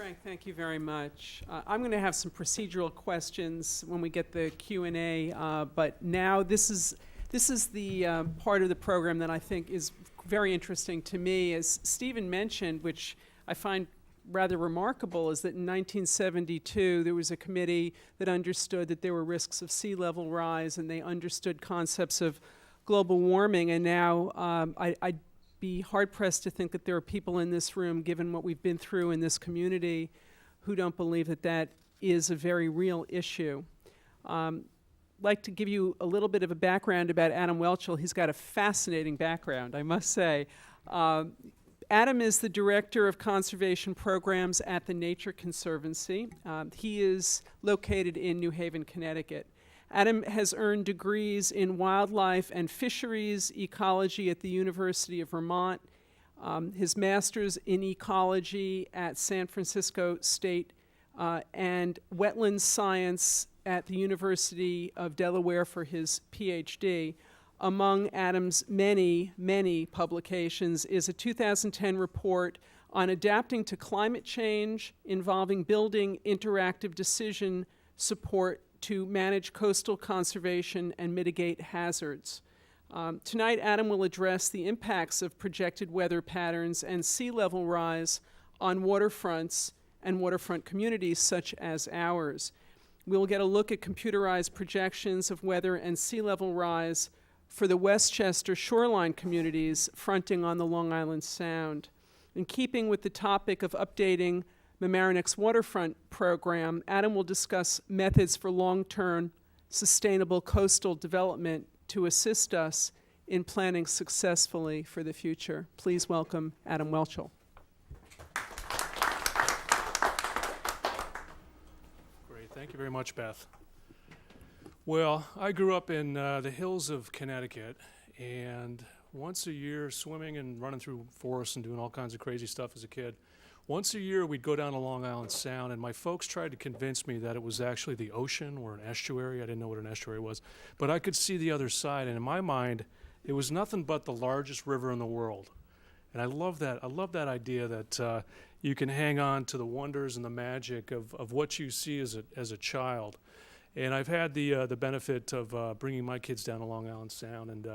Frank, thank you very much. I'm going to have some procedural questions when we get the Q&A, but now this is the part of the program that I think is very interesting to me. As Stephen mentioned, which I find rather remarkable, is that in 1972 there was a committee that understood that there were risks of sea level rise, and they understood concepts of global warming, and now I'd be hard-pressed to think that there are people in this room, given what we've been through in this community, who don't believe that that is a very real issue. I'd like to give you a little bit of a background about Adam Welchel. He's got a fascinating background, I must say. Adam is the Director of Conservation Programs at the Nature Conservancy. He is located in New Haven, Connecticut. Adam has earned degrees in wildlife and fisheries ecology at the University of Vermont, his master's in ecology at San Francisco State, and wetlands science at the University of Delaware for his PhD. Among Adam's many, many publications is a 2010 report on adapting to climate change involving building interactive decision support to manage coastal conservation and mitigate hazards. Tonight, Adam will address the impacts of projected weather patterns and sea level rise on waterfronts and waterfront communities such as ours. We'll get a look at computerized projections of weather and sea level rise for the Westchester shoreline communities fronting on the Long Island Sound. In keeping with the topic of updating Mamaronec's waterfront program, Adam will discuss methods for long-term sustainable coastal development to assist us in planning successfully for the future. Please welcome Adam Welchel. Great, thank you very much, Beth. Well, I grew up in the hills of Connecticut, and once a year, swimming and running through forests and doing all kinds of crazy stuff as a kid, once a year, we'd go down to Long Island Sound, and my folks tried to convince me that it was actually the ocean or an estuary. I didn't know what an estuary was, but I could see the other side, and in my mind, it was nothing but the largest river in the world. And I love that. I love that idea that you can hang on to the wonders and the magic of what you see as a child. And I've had the benefit of bringing my kids down to Long Island Sound and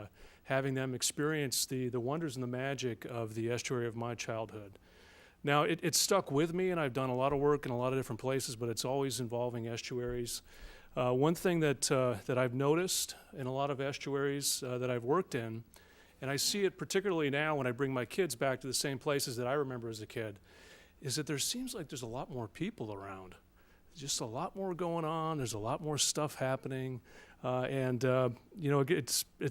having them experience the wonders and the magic of the estuary of my childhood. Now, it stuck with me, and I've done a lot of work in a lot of different places, but it's always involving estuaries. One thing that I've noticed in a lot of estuaries that I've worked in, and I see it particularly now when I bring my kids back to the same places that I remember as a kid, is that there seems like there's a lot more people around. Just a lot more going on. There's a lot more stuff happening. It's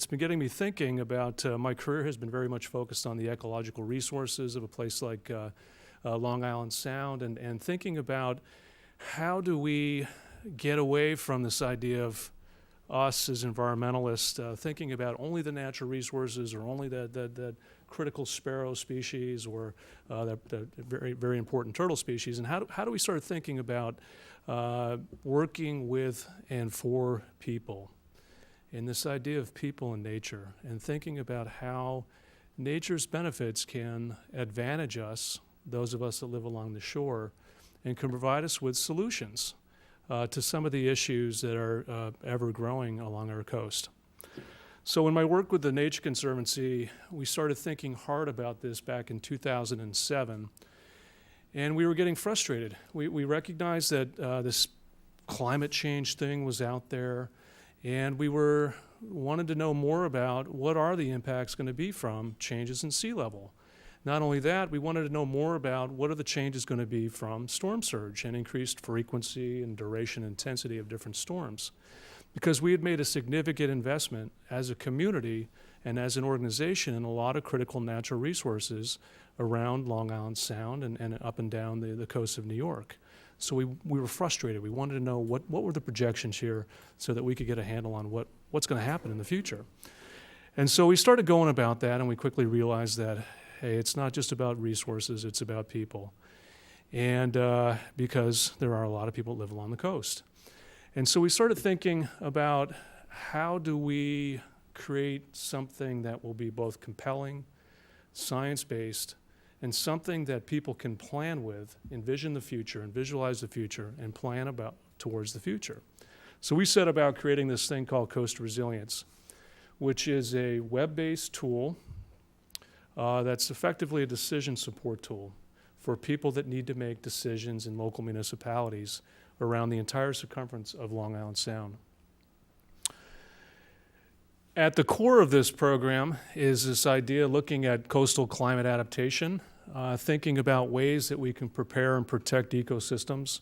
been getting me thinking about my career has been very much focused on the ecological resources of a place like Long Island Sound and thinking about how do we get away from this idea of us as environmentalists thinking about only the natural resources or only that critical sparrow species or that very, very important turtle species, and how do we start thinking about working with and for people, and this idea of people and nature, and thinking about how nature's benefits can advantage us, those of us that live along the shore, and can provide us with solutions to some of the issues that are ever growing along our coast. So in my work with the Nature Conservancy, we started thinking hard about this back in 2007, and we were getting frustrated. We recognized that this climate change thing was out there, and we wanted to know more about what are the impacts going to be from changes in sea level. Not only that, we wanted to know more about what are the changes going to be from storm surge and increased frequency and duration and intensity of different storms. Because we had made a significant investment as a community and as an organization in a lot of critical natural resources around Long Island Sound and up and down the coast of New York. So we were frustrated. We wanted to know what were the projections here so that we could get a handle on what's going to happen in the future. And so we started going about that, and we quickly realized that, hey, it's not just about resources, it's about people. And because there are a lot of people that live along the coast. And so we started thinking about how do we create something that will be both compelling, science-based, and something that people can plan with, envision the future and visualize the future and plan about towards the future. So we set about creating this thing called Coast Resilience, which is a web-based tool that's effectively a decision support tool for people that need to make decisions in local municipalities around the entire circumference of Long Island Sound. At the core of this program is this idea looking at coastal climate adaptation, thinking about ways that we can prepare and protect ecosystems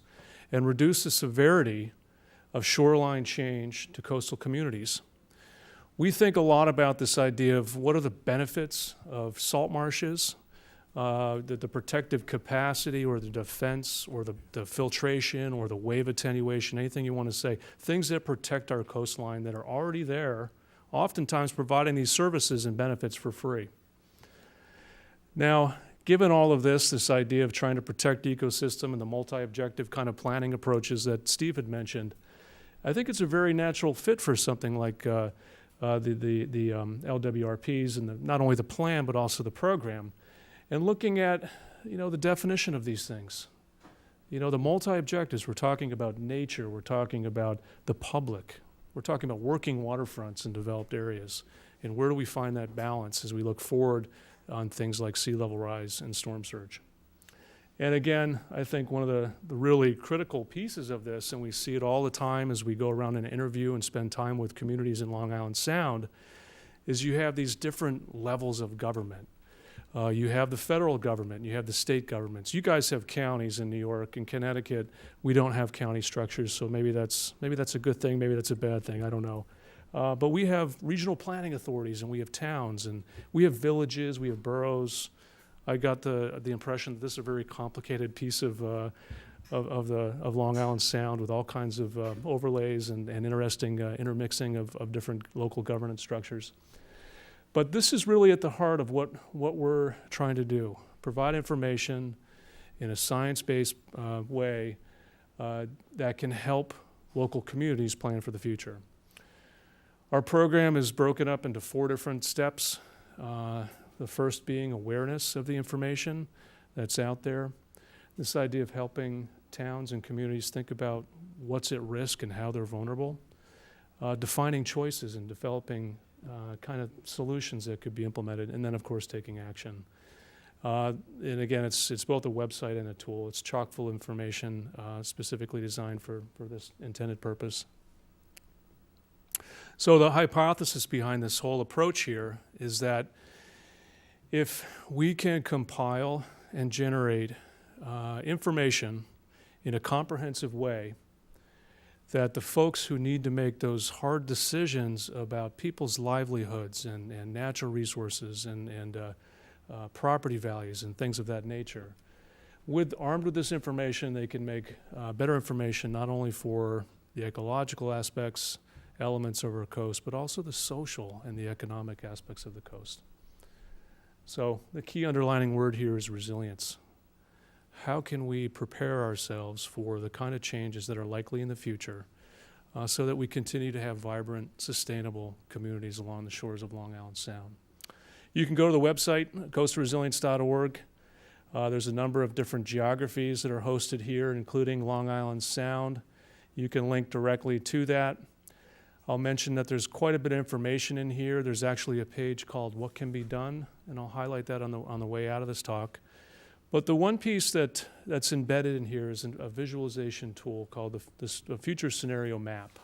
and reduce the severity of shoreline change to coastal communities. We think a lot about this idea of what are the benefits of salt marshes, the protective capacity or the defense or the filtration or the wave attenuation, anything you want to say, things that protect our coastline that are already there, oftentimes providing these services and benefits for free. Now, given all of this idea of trying to protect the ecosystem and the multi-objective kind of planning approaches that Steve had mentioned, I think it's a very natural fit for something like the LWRPs and not only the plan but also the program. And looking at, the definition of these things. The multi-objectives, we're talking about nature, we're talking about the public, we're talking about working waterfronts in developed areas. And where do we find that balance as we look forward on things like sea level rise and storm surge? And again, I think one of the really critical pieces of this, and we see it all the time as we go around and interview and spend time with communities in Long Island Sound, is you have these different levels of government. You have the federal government, you have the state governments. You guys have counties in New York and Connecticut. We don't have county structures, so maybe that's a good thing, maybe that's a bad thing, I don't know. But we have regional planning authorities and we have towns and we have villages, we have boroughs. I got the impression that this is a very complicated piece of Long Island Sound with all kinds of overlays and interesting intermixing of different local governance structures. But this is really at the heart of what we're trying to do, provide information in a science-based way that can help local communities plan for the future. Our program is broken up into 4 different steps. The first being awareness of the information that's out there. This idea of helping towns and communities think about what's at risk and how they're vulnerable. Defining choices and developing kind of solutions that could be implemented, and then of course taking action. And again, it's both a website and a tool. It's chock full of information specifically designed for this intended purpose. So the hypothesis behind this whole approach here is that if we can compile and generate information in a comprehensive way, that the folks who need to make those hard decisions about people's livelihoods and natural resources and property values and things of that nature, armed with this information, they can make better information not only for the ecological aspects, elements of our coast, but also the social and the economic aspects of the coast. So the key underlining word here is resilience. How can we prepare ourselves for the kind of changes that are likely in the future so that we continue to have vibrant, sustainable communities along the shores of Long Island Sound? You can go to the website, coastresilience.org. There's a number of different geographies that are hosted here, including Long Island Sound. You can link directly to that. I'll mention that there's quite a bit of information in here. There's actually a page called What Can Be Done, and I'll highlight that on the way out of this talk. But the one piece that's embedded in here is a visualization tool called the Future Scenario Map.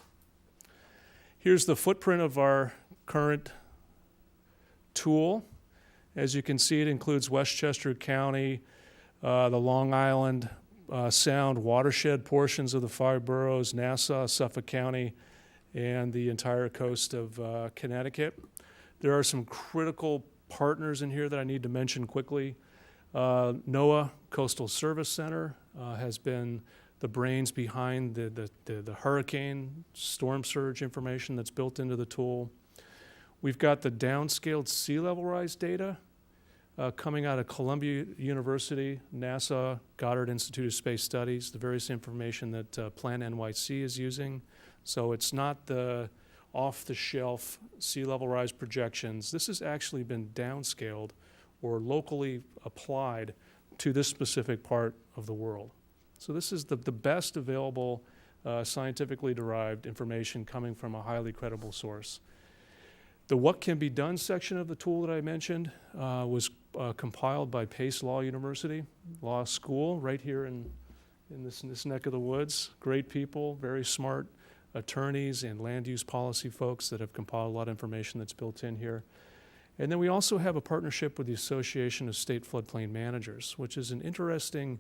Here's the footprint of our current tool. As you can see, it includes Westchester County, the Long Island Sound watershed portions of the 5 boroughs, Nassau, Suffolk County, and the entire coast of Connecticut. There are some critical partners in here that I need to mention quickly. NOAA Coastal Service Center has been the brains behind the hurricane storm surge information that's built into the tool. We've got the downscaled sea level rise data coming out of Columbia University, NASA, Goddard Institute of Space Studies, the various information that Plan NYC is using. So it's not the off-the-shelf sea level rise projections. This has actually been downscaled or locally applied to this specific part of the world. So this is the best available scientifically derived information coming from a highly credible source. The what can be done section of the tool that I mentioned was compiled by Pace Law University Law School right here in this neck of the woods. Great people, very smart attorneys and land use policy folks that have compiled a lot of information that's built in here. And then we also have a partnership with the Association of State Floodplain Managers, which is an interesting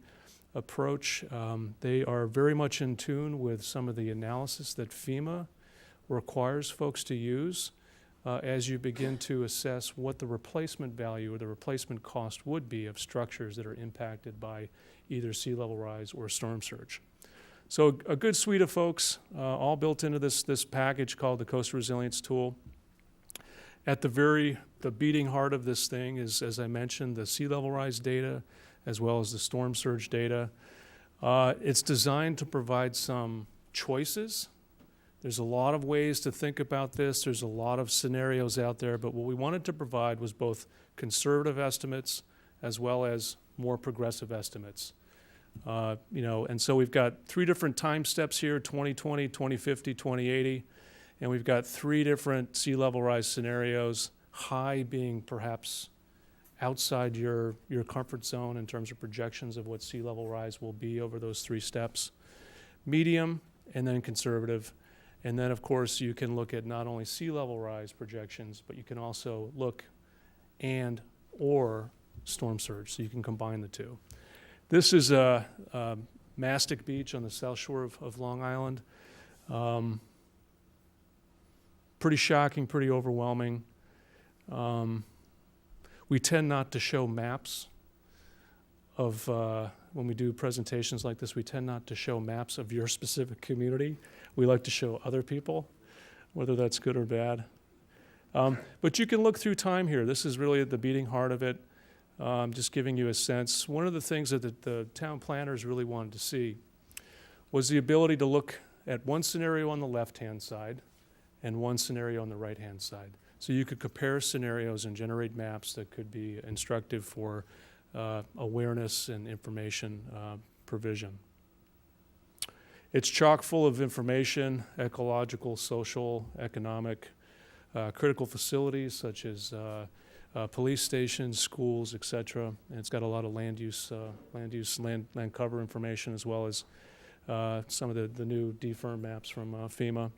approach. They are very much in tune with some of the analysis that FEMA requires folks to use as you begin to assess what the replacement value or the replacement cost would be of structures that are impacted by either sea level rise or storm surge. So a good suite of folks all built into this package called the Coastal Resilience Tool. At the beating heart of this thing is, as I mentioned, the sea level rise data as well as the storm surge data. It's designed to provide some choices. There's a lot of ways to think about this. There's a lot of scenarios out there, but what we wanted to provide was both conservative estimates as well as more progressive estimates. And so we've got 3 different time steps here, 2020, 2050, 2080. And we've got 3 different sea level rise scenarios, high being perhaps outside your comfort zone in terms of projections of what sea level rise will be over those 3 steps, medium, and then conservative. And then, of course, you can look at not only sea level rise projections, but you can also look or storm surge, so you can combine the 2. This is Mastic Beach on the south shore of Long Island. Pretty shocking, pretty overwhelming. We tend not to show maps of, when we do presentations like this, we tend not to show maps of your specific community. We like to show other people, whether that's good or bad. But you can look through time here. This is really at the beating heart of it. Just giving you a sense. One of the things that the town planners really wanted to see was the ability to look at one scenario on the left-hand side and one scenario on the right-hand side. So you could compare scenarios and generate maps that could be instructive for awareness and information provision. It's chock full of information, ecological, social, economic, critical facilities such as police stations, schools, etc. And it's got a lot of land cover information, as well as some of the new DFIRM maps from FEMA.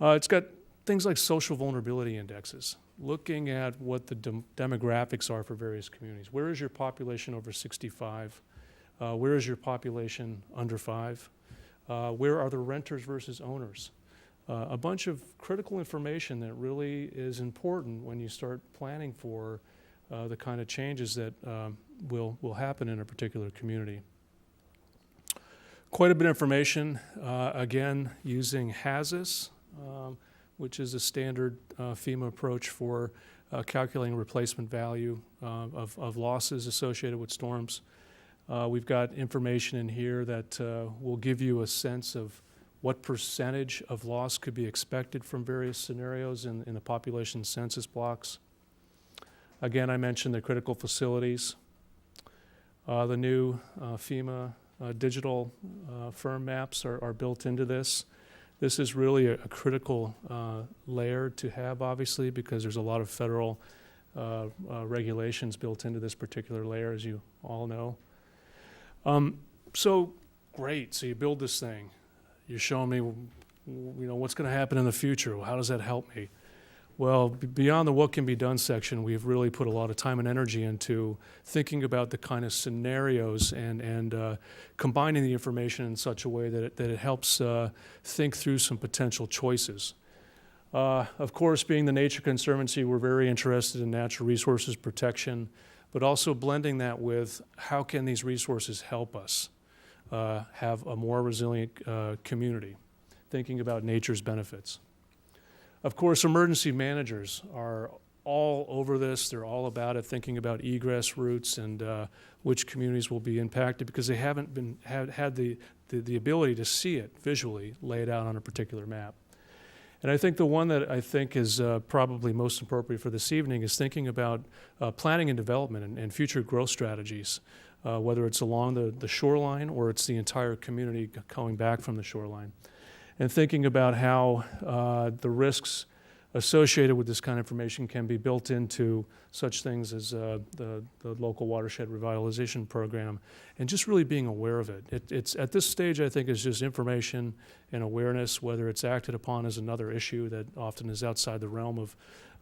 It's got things like social vulnerability indexes, looking at what the demographics are for various communities. Where is your population over 65? Where is your population under 5? Where are the renters versus owners? A bunch of critical information that really is important when you start planning for the kind of changes that will happen in a particular community. Quite a bit of information, again, using HAZIS, which is a standard FEMA approach for calculating replacement value of losses associated with storms. We've got information in here that will give you a sense of what percentage of loss could be expected from various scenarios in the population census blocks. Again, I mentioned the critical facilities. The new FEMA digital firm maps are built into this. This is really a critical layer to have, obviously, because there's a lot of federal regulations built into this particular layer, as you all know. So great, so you build this thing. You're showing me, what's going to happen in the future. Well, how does that help me? Well, beyond the what can be done section, we've really put a lot of time and energy into thinking about the kind of scenarios and combining the information in such a way that it helps think through some potential choices. Of course, being the Nature Conservancy, we're very interested in natural resources protection, but also blending that with how can these resources help us have a more resilient community, thinking about nature's benefits. Of course, emergency managers are all over this. They're all about it, thinking about egress routes and which communities will be impacted because they haven't had the ability to see it visually laid out on a particular map. And I think the one that I think is probably most appropriate for this evening is thinking about planning and development and future growth strategies, whether it's along the shoreline or it's the entire community going back from the shoreline. And thinking about how the risks associated with this kind of information can be built into such things as the local watershed revitalization program, and just really being aware of it. It's at this stage, I think, is just information and awareness. Whether it's acted upon as another issue that often is outside the realm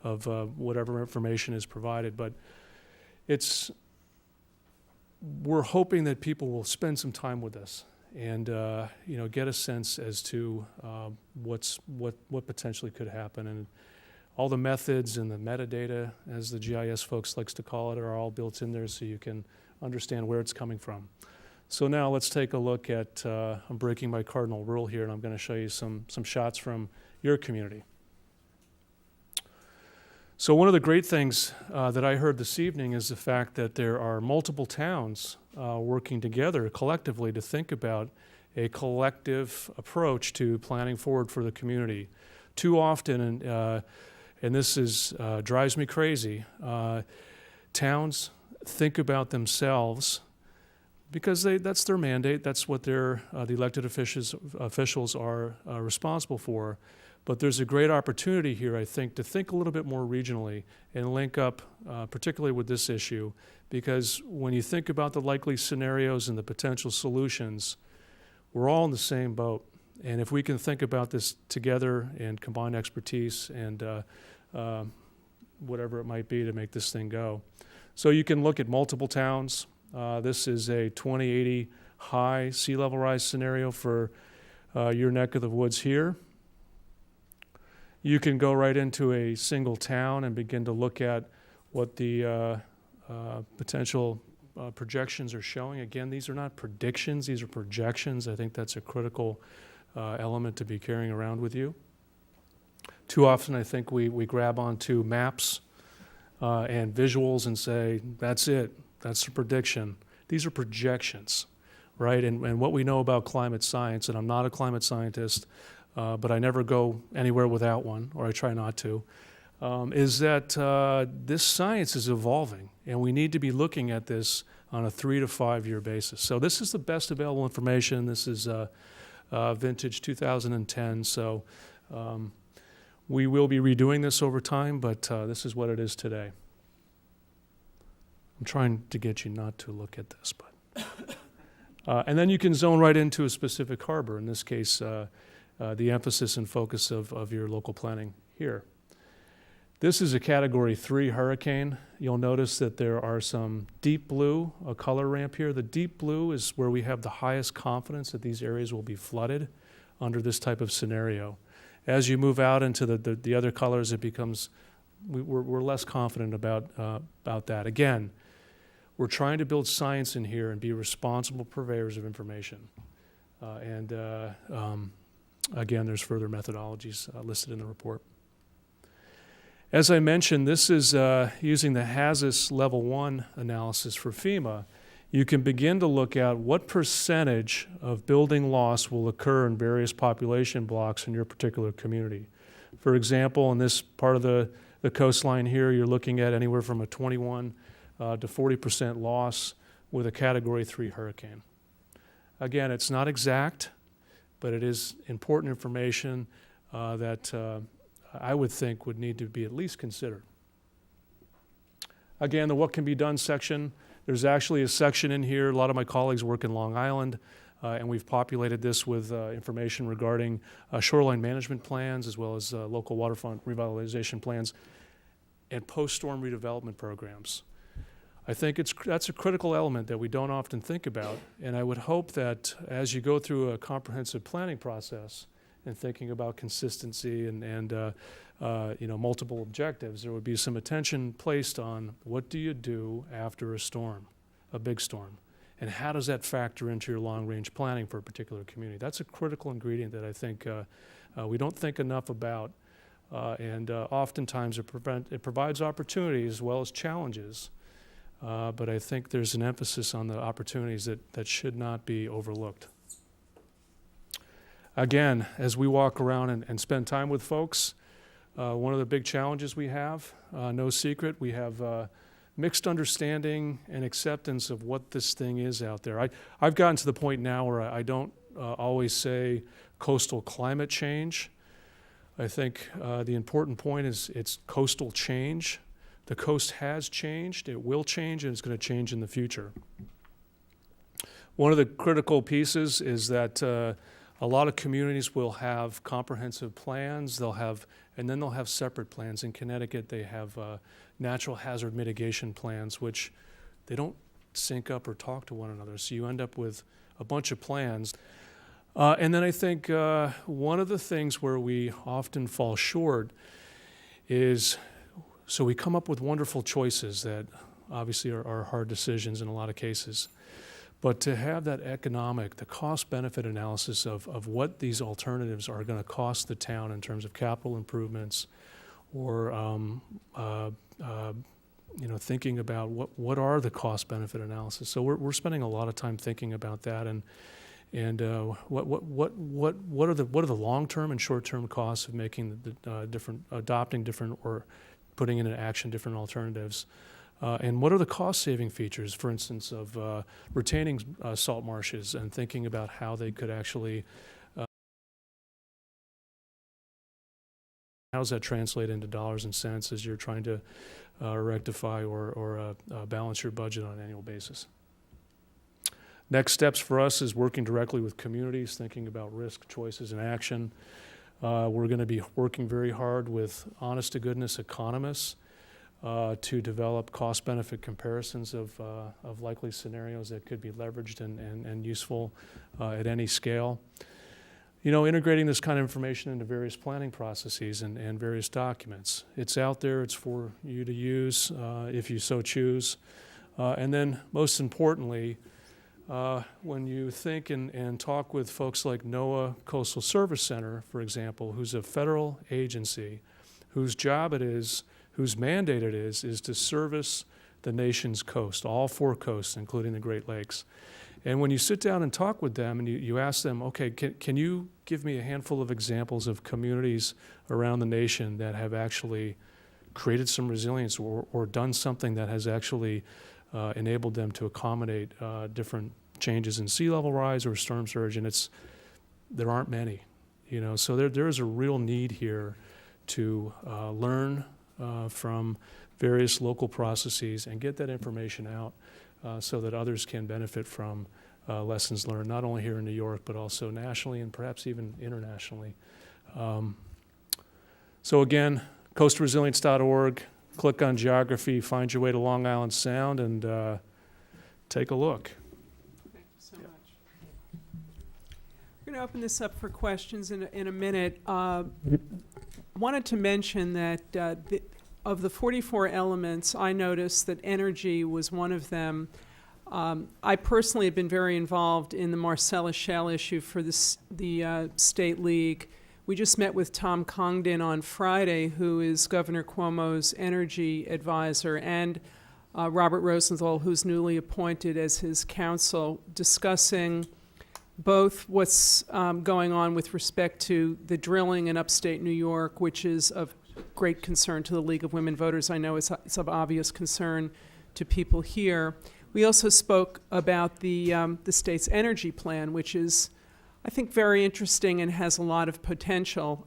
of whatever information is provided. But we're hoping that people will spend some time with us and get a sense as to what potentially could happen. And all the methods and the metadata, as the GIS folks likes to call it, are all built in there so you can understand where it's coming from. So now let's take a look at, I'm breaking my cardinal rule here, and I'm going to show you some shots from your community. So one of the great things that I heard this evening is the fact that there are multiple towns working together collectively to think about a collective approach to planning forward for the community. Too often, and this drives me crazy, towns think about themselves because that's their mandate, that's what the elected officials are responsible for. But there's a great opportunity here, I think, to think a little bit more regionally and link up, particularly with this issue, because when you think about the likely scenarios and the potential solutions, we're all in the same boat. And if we can think about this together and combine expertise and whatever it might be to make this thing go. So you can look at multiple towns. This is a 2080 high sea level rise scenario for your neck of the woods here. You can go right into a single town and begin to look at what the potential projections are showing. Again, these are not predictions, these are projections. I think that's a critical element to be carrying around with you. Too often I think we grab onto maps and visuals and say, that's it, that's the prediction. These are projections, right? And what we know about climate science, and I'm not a climate scientist, but I never go anywhere without one, or I try not to, is that this science is evolving, and we need to be looking at this on a 3 to 5 year basis. So this is the best available information. This is vintage 2010, so we will be redoing this over time, but this is what it is today. I'm trying to get you not to look at this, but and then you can zone right into a specific harbor, in this case, the emphasis and focus of your local planning here. This is a Category 3 hurricane. You'll notice that there are some deep blue, a color ramp here. The deep blue is where we have the highest confidence that these areas will be flooded under this type of scenario. As you move out into the other colors, it becomes, we're less confident about that. Again, we're trying to build science in here and be responsible purveyors of information. Again, there's further methodologies listed in the report. As I mentioned, this is using the HAZIS Level 1 analysis for FEMA. You can begin to look at what percentage of building loss will occur in various population blocks in your particular community. For example, in this part of the coastline here, you're looking at anywhere from a 21 to 40% loss with a Category 3 hurricane. Again, it's not exact, but it is important information that I would think would need to be at least considered. Again, the what can be done section, there's actually a section in here. A lot of my colleagues work in Long Island, and we've populated this with information regarding shoreline management plans, as well as local waterfront revitalization plans and post-storm redevelopment programs. I think that's a critical element that we don't often think about, and I would hope that as you go through a comprehensive planning process and thinking about consistency and multiple objectives, there would be some attention placed on what do you do after a storm, a big storm, and how does that factor into your long-range planning for a particular community? That's a critical ingredient that I think we don't think enough about, and oftentimes it provides opportunities as well as challenges. But I think there's an emphasis on the opportunities that should not be overlooked. again, as we walk around and spend time with folks, one of the big challenges we have, no secret, we have mixed understanding and acceptance of what this thing is out there. I've gotten to the point now where I don't always say coastal climate change. I think the important point is it's coastal change. The coast has changed, it will change, and it's going to change in the future. One of the critical pieces is that a lot of communities will have comprehensive plans, and then they'll have separate plans. In Connecticut, they have natural hazard mitigation plans, which they don't sync up or talk to one another, so you end up with a bunch of plans. And then I think one of the things where we often fall short is, so we come up with wonderful choices that obviously are hard decisions in a lot of cases, but to have that the cost-benefit analysis of what these alternatives are going to cost the town in terms of capital improvements, or thinking about what are the cost-benefit analysis. So we're spending a lot of time thinking about that, and what are the long-term and short-term costs of making adopting different or putting into action different alternatives, and what are the cost-saving features, for instance, of retaining salt marshes, and thinking about how they could actually how does that translate into dollars and cents as you're trying to rectify or balance your budget on an annual basis. Next steps for us is working directly with communities, thinking about risk, choices, and action. We're going to be working very hard with honest-to-goodness economists to develop cost-benefit comparisons of likely scenarios that could be leveraged and useful at any scale. Integrating this kind of information into various planning processes and various documents. It's out there, it's for you to use if you so choose. And then, most importantly, when you think and talk with folks like NOAA Coastal Service Center, for example, who's a federal agency, whose job it is, whose mandate it is to service the nation's coast, all 4 coasts, including the Great Lakes. And when you sit down and talk with them and you ask them, okay, can you give me a handful of examples of communities around the nation that have actually created some resilience or done something that has actually enabled them to accommodate different changes in sea level rise or storm surge, and there aren't many, so there is a real need here to learn from various local processes and get that information out so that others can benefit from lessons learned, not only here in New York, but also nationally and perhaps even internationally. So again, coastresilience.org, click on geography, find your way to Long Island Sound, and take a look. Thank you so much. We're going to open this up for questions in a minute. Wanted to mention that of the 44 elements, I noticed that energy was one of them. I personally have been very involved in the Marcellus Shale issue for the State League. We just met with Tom Congdon on Friday, who is Governor Cuomo's energy advisor, and Robert Rosenthal, who's newly appointed as his counsel, discussing both what's going on with respect to the drilling in upstate New York, which is of great concern to the League of Women Voters. I know it's of obvious concern to people here. We also spoke about the state's energy plan, which is, I think, very interesting and has a lot of potential.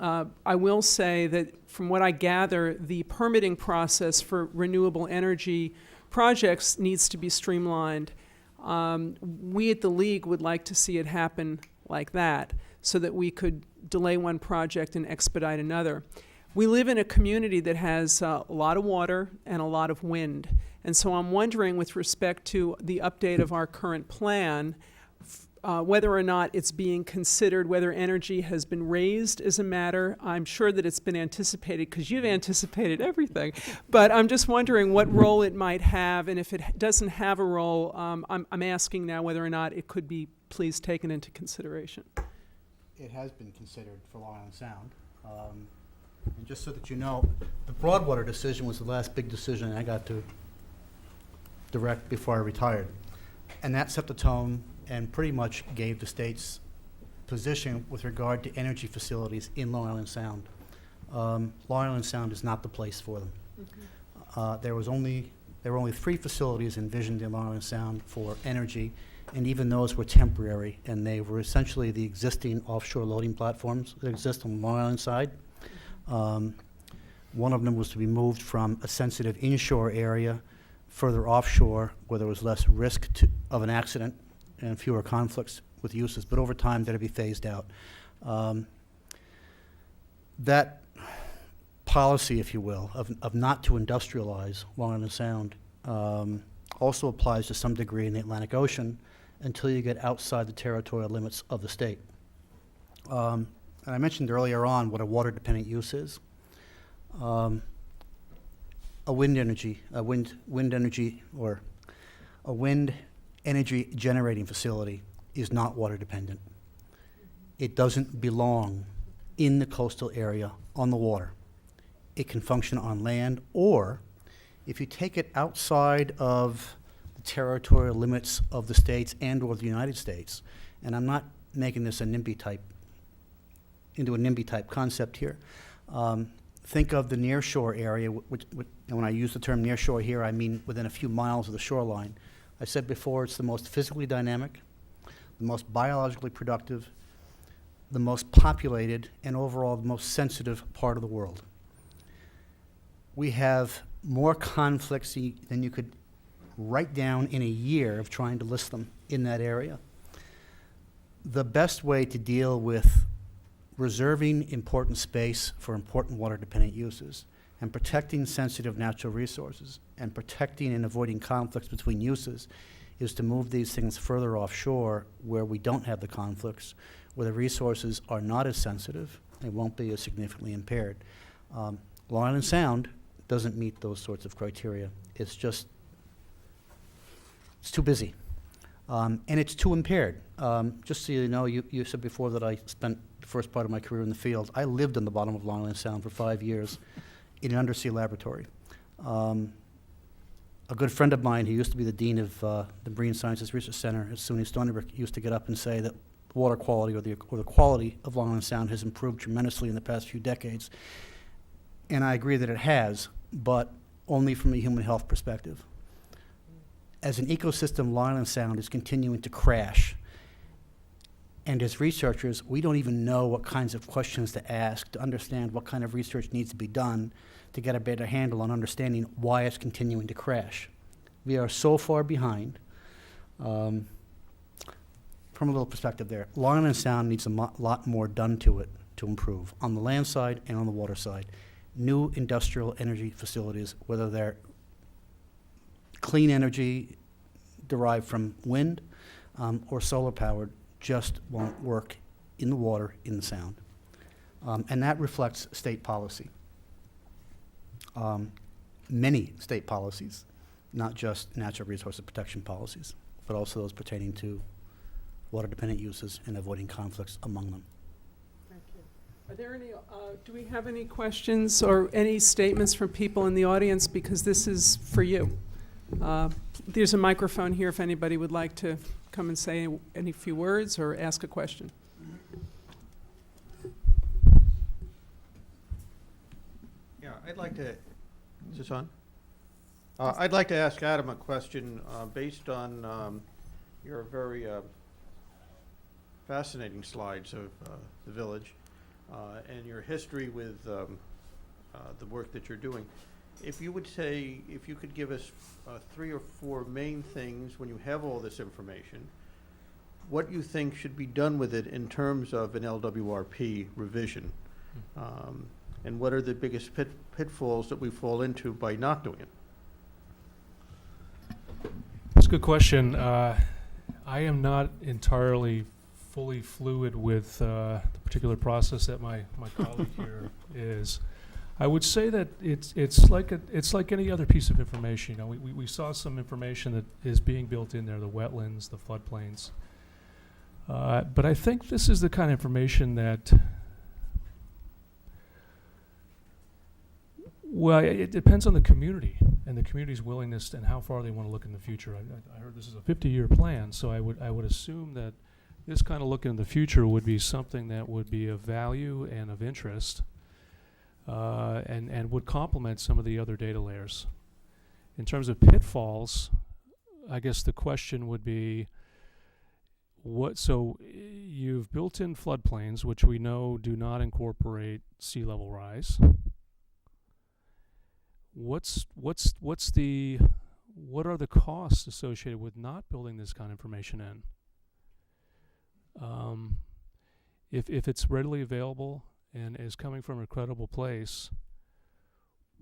I will say that from what I gather, the permitting process for renewable energy projects needs to be streamlined. We at the League would like to see it happen like that so that we could delay one project and expedite another. We live in a community that has a lot of water and a lot of wind. And so I'm wondering, with respect to the update of our current plan, whether or not it's being considered, whether energy has been raised as a matter. I'm sure that it's been anticipated because you've anticipated everything. But I'm just wondering what role it might have, and if it doesn't have a role, I'm asking now whether or not it could be please taken into consideration. It has been considered for Long Island Sound. And just so that you know, the Broadwater decision was the last big decision I got to direct before I retired. And that set the tone and pretty much gave the state's position with regard to energy facilities in Long Island Sound. Long Island Sound is not the place for them. There were only 3 facilities envisioned in Long Island Sound for energy, and even those were temporary, and they were essentially the existing offshore loading platforms that exist on the Long Island side. One of them was to be moved from a sensitive inshore area further offshore where there was less risk of an accident and fewer conflicts with uses, but over time that'd be phased out. That policy, if you will, of not to industrialize Long Island Sound also applies to some degree in the Atlantic Ocean until you get outside the territorial limits of the state. And I mentioned earlier on what a water-dependent use is. A wind energy generating facility is not water dependent. It doesn't belong in the coastal area on the water. It can function on land, or if you take it outside of the territorial limits of the states and or the United States, and I'm not making this a NIMBY type concept here. Think of the nearshore area, and when I use the term nearshore here, I mean within a few miles of the shoreline. I said before, it's the most physically dynamic, the most biologically productive, the most populated, and overall the most sensitive part of the world. We have more conflicts than you could write down in a year of trying to list them in that area. The best way to deal with reserving important space for important water-dependent uses and protecting sensitive natural resources and protecting and avoiding conflicts between uses is to move these things further offshore where we don't have the conflicts, where the resources are not as sensitive and won't be as significantly impaired. Long Island Sound doesn't meet those sorts of criteria. It's too busy. And it's too impaired. Just so you know, you said before that I spent the first part of my career in the field. I lived on the bottom of Long Island Sound for 5 years in an undersea laboratory. A good friend of mine who used to be the dean of the Marine Sciences Research Center at SUNY Stony Brook used to get up and say that water quality or the quality of Long Island Sound has improved tremendously in the past few decades. And I agree that it has, but only from a human health perspective. As an ecosystem, Long Island Sound is continuing to crash. And as researchers, we don't even know what kinds of questions to ask to understand what kind of research needs to be done to get a better handle on understanding why it's continuing to crash. We are so far behind. From a little perspective there, Long Island Sound needs a lot more done to it to improve on the land side and on the water side. New industrial energy facilities, whether they're clean energy derived from wind or solar powered, just won't work in the water, in the Sound. And that reflects state policy. Many state policies, not just natural resources protection policies, but also those pertaining to water-dependent uses and avoiding conflicts among them. Thank you. Are there any, do we have any questions or any statements from people in the audience? Because this is for you. There's a microphone here if anybody would like to come and say any few words or ask a question. Yeah, I'd like to, is this on? I'd like to ask Adam a question based on your very fascinating slides of the village and your history with the work that you're doing. If you would say, if you could give us 3 or 4 main things when you have all this information, what you think should be done with it in terms of an LWRP revision, and what are the biggest pitfalls that we fall into by not doing it? That's a good question. I am not entirely fully fluid with the particular process that my colleague here is. I would say that it's like any other piece of information. You know, we saw some information that is being built in there, the wetlands, the floodplains. But I think this is the kind of information that, well, it depends on the community and the community's willingness and how far they want to look in the future. I heard this is a 50-year plan, so I would assume that this kind of look in the future would be something that would be of value and of interest, and would complement some of the other data layers. In terms of pitfalls, I guess the question would be, so you've built in floodplains, which we know do not incorporate sea level rise. What are the costs associated with not building this kind of information in? If it's readily available and is coming from a credible place,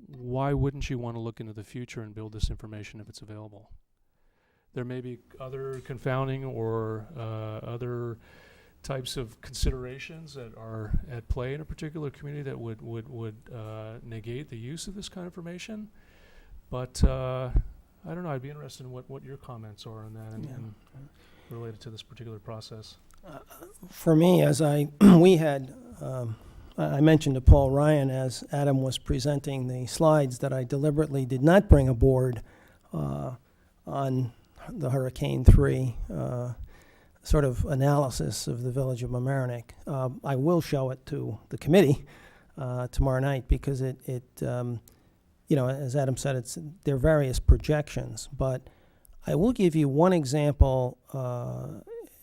why wouldn't you want to look into the future and build this information if it's available? There may be other confounding or other types of considerations that are at play in a particular community that would negate the use of this kind of information. But I don't know, I'd be interested in what your comments are on that and related to this particular process. For me, as I mentioned to Paul Ryan as Adam was presenting the slides that I deliberately did not bring aboard on the Hurricane 3 sort of analysis of the village of Mamaroneck. I will show it to the committee tomorrow night because it as Adam said, there are various projections, but I will give you one example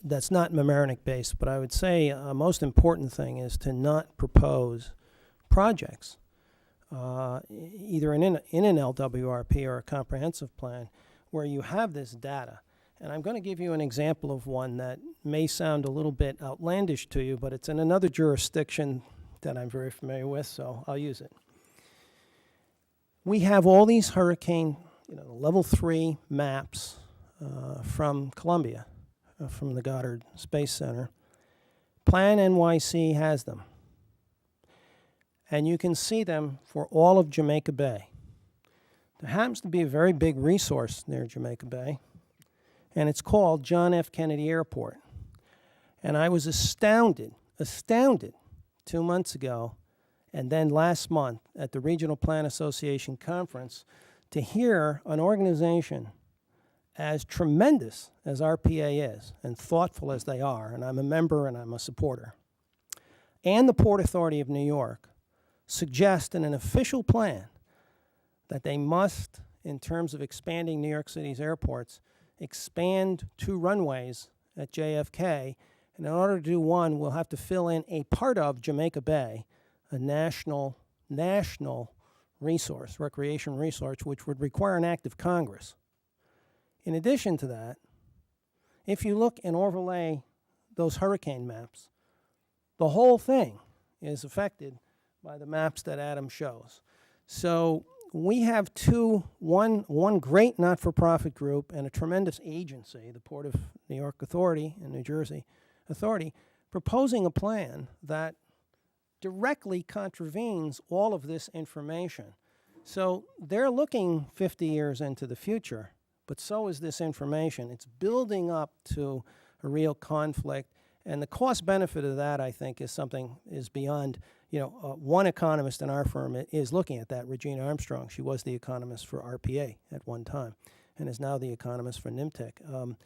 that's not Mamaroneck based, but I would say a most important thing is to not propose projects either in an LWRP or a comprehensive plan where you have this data. And I'm going to give you an example of one that may sound a little bit outlandish to you, but it's in another jurisdiction that I'm very familiar with, so I'll use it. We have all these hurricane, level 3 maps from Columbia, from the Goddard Space Center. Plan NYC has them. And you can see them for all of Jamaica Bay. There happens to be a very big resource near Jamaica Bay, and it's called John F. Kennedy Airport. And I was astounded 2 months ago, and then last month at the Regional Plan Association conference to hear an organization as tremendous as RPA is and thoughtful as they are, and I'm a member and I'm a supporter, and the Port Authority of New York suggest in an official plan that they must, in terms of expanding New York City's airports, expand 2 runways at JFK. And in order to do one, we'll have to fill in a part of Jamaica Bay, a national resource, recreation resource, which would require an act of Congress. In addition to that, if you look and overlay those hurricane maps, the whole thing is affected by the maps that Adam shows. So we have one great not-for-profit group and a tremendous agency, the Port of New York Authority and New Jersey Authority, proposing a plan that directly contravenes all of this information. So they're looking 50 years into the future, but so is this information. It's building up to a real conflict, and the cost-benefit of that, I think, is beyond, one economist in our firm is looking at that, Regina Armstrong. She was the economist for RPA at one time and is now the economist for NIMTEC.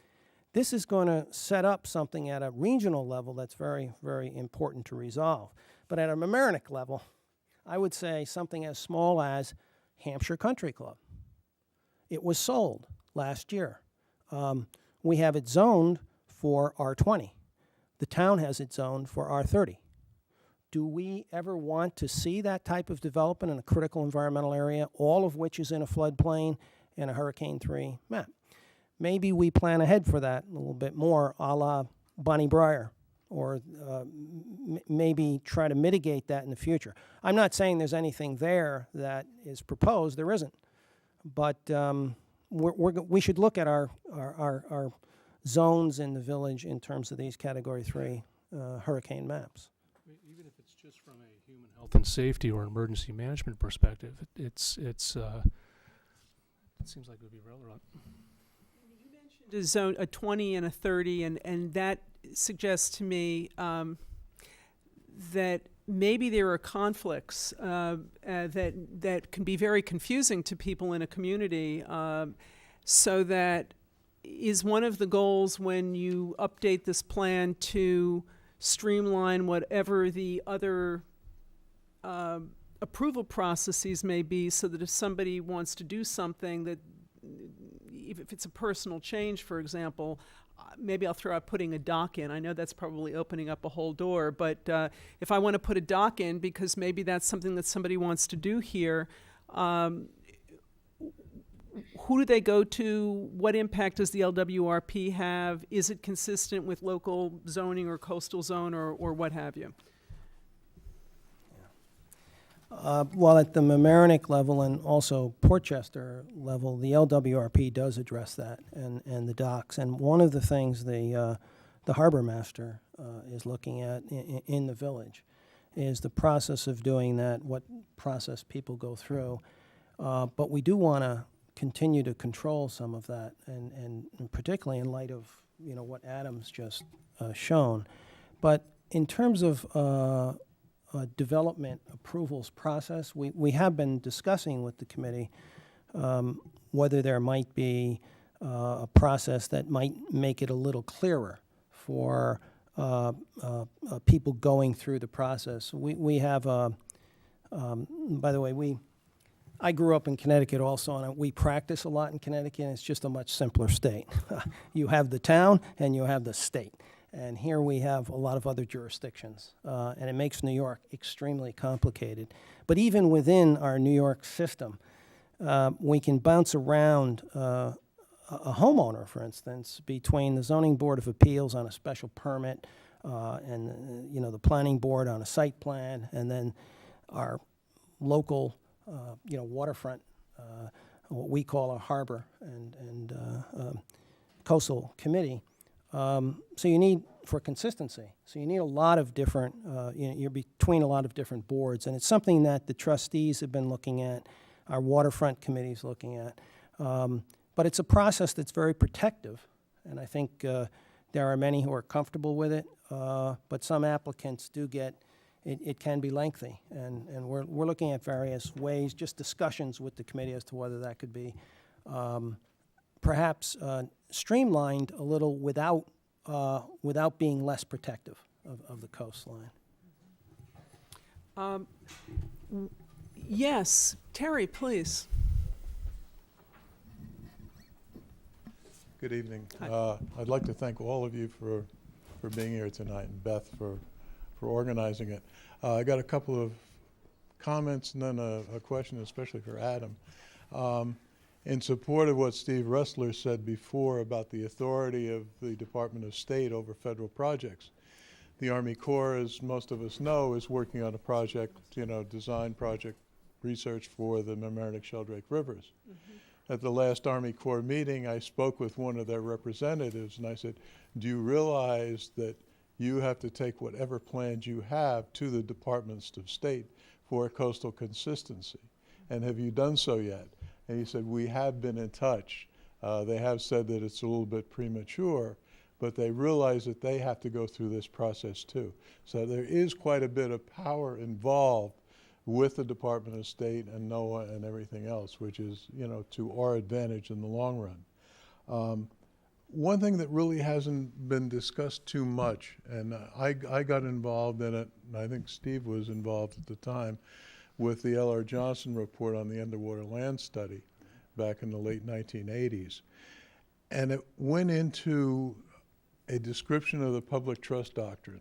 This is going to set up something at a regional level that's very, very important to resolve. But at a Mamaroneck level, I would say something as small as Hampshire Country Club. It was sold last year. We have it zoned for R20. The town has it zoned for R30. Do we ever want to see that type of development in a critical environmental area, all of which is in a floodplain and a Hurricane 3 map? Maybe we plan ahead for that a little bit more, a la Bonnie Briar, or maybe try to mitigate that in the future. I'm not saying there's anything there that is proposed. There isn't. But we should look at our zones in the village in terms of these Category 3 hurricane maps. Even if it's just from a human health and safety or emergency management perspective, it seems like it would be relevant. You mentioned a zone, a 20 and a 30, and that suggests to me that maybe there are conflicts that can be very confusing to people in a community, so that is one of the goals when you update this plan to streamline whatever the other approval processes may be, so that if somebody wants to do something, that if it's a personal change, for example, maybe I'll throw out putting a dock in. I know that's probably opening up a whole door, but if I want to put a dock in because maybe that's something that somebody wants to do here, who do they go to? What impact does the LWRP have? Is it consistent with local zoning or coastal zone or what have you? Well, at the Mamaroneck level and also Portchester level, the LWRP does address that and the docks. And one of the things the harbor master is looking at in the village is the process of doing that, what process people go through. But we do want to continue to control some of that, and particularly in light of what Adam's just shown. But in terms of development approvals process, we have been discussing with the committee whether there might be a process that might make it a little clearer for people going through the process. We have, by the way, I grew up in Connecticut also, and we practice a lot in Connecticut, and it's just a much simpler state. You have the town and you have the state. And here we have a lot of other jurisdictions, and it makes New York extremely complicated. But even within our New York system, we can bounce around a homeowner, for instance, between the Zoning Board of Appeals on a special permit and the Planning Board on a site plan, and then our local waterfront, what we call a harbor and coastal committee. So you need, for consistency, so you need a lot of different, you're between a lot of different boards, and it's something that the trustees have been looking at, our waterfront committee's looking at. But it's a process that's very protective, and I think there are many who are comfortable with it, but some applicants do get, it can be lengthy, and we're looking at various ways, just discussions with the committee as to whether that could be perhaps streamlined a little without being less protective of the coastline. Yes, Terry, please. Good evening. Hi. I'd like to thank all of you for being here tonight, and Beth for organizing it. I got a couple of comments and then a question, especially for Adam. In support of what Steve Ressler said before about the authority of the Department of State over federal projects, the Army Corps, as most of us know, is working on a project, design project research for the Mamaroneck Sheldrake Rivers. Mm-hmm. At the last Army Corps meeting, I spoke with one of their representatives, and I said, do you realize that you have to take whatever plans you have to the Departments of State for coastal consistency? And have you done so yet? And he said, we have been in touch. They have said that it's a little bit premature, but they realize that they have to go through this process too. So there is quite a bit of power involved with the Department of State and NOAA and everything else, which is, to our advantage in the long run. One thing that really hasn't been discussed too much, and I got involved in it, and I think Steve was involved at the time, with the L.R. Johnson report on the underwater land study back in the late 1980s. And it went into a description of the public trust doctrine.